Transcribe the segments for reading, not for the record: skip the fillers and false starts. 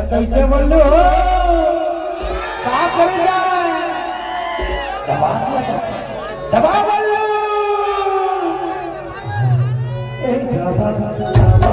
कैसे बोलू हो का कर जाए दबा दबा बोलू एक दबा दबा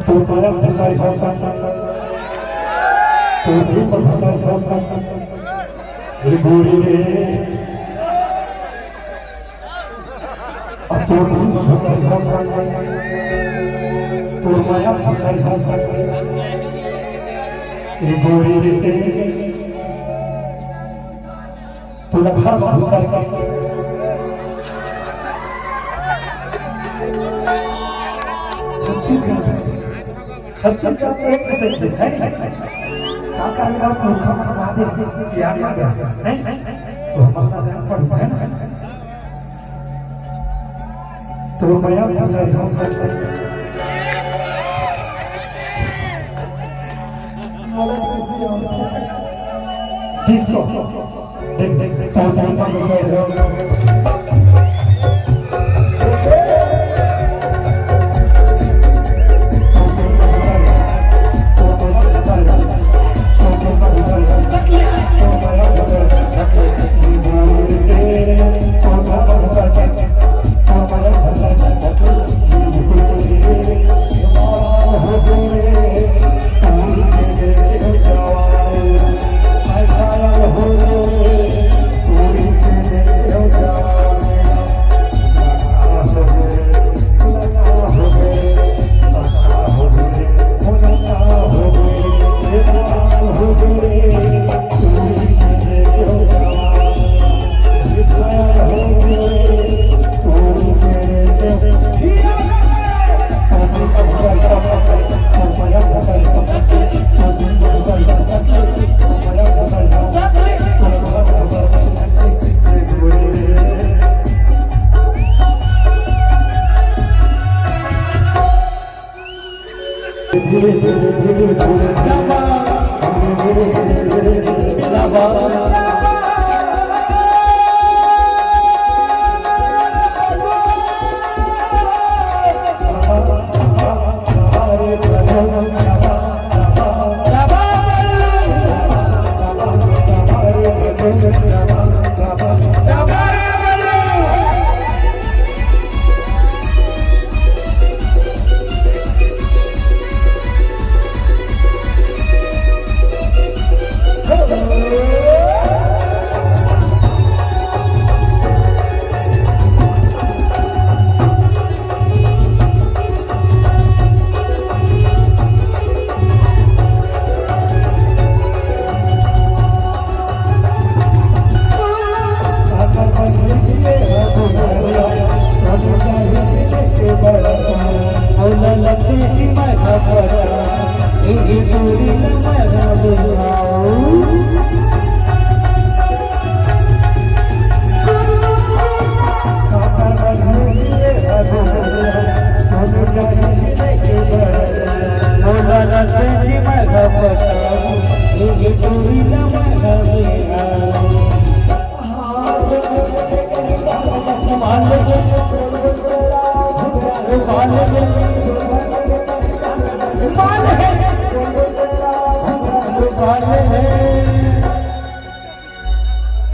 तो पाया फसाई फसा तो भी पर फसाई फसा रे गोरी रे अब तो भी फसाई फसा तो माया फसाई फसा रे गोरी रे तो रखा फसाई छत्तीसगढ़ एक से है काका का मुखा बना दे सियार आ गया नहीं तो हमारा ध्यान पड़ता है ना तो मैं फंसा फंसा किसको देख देख तो फंसा पाले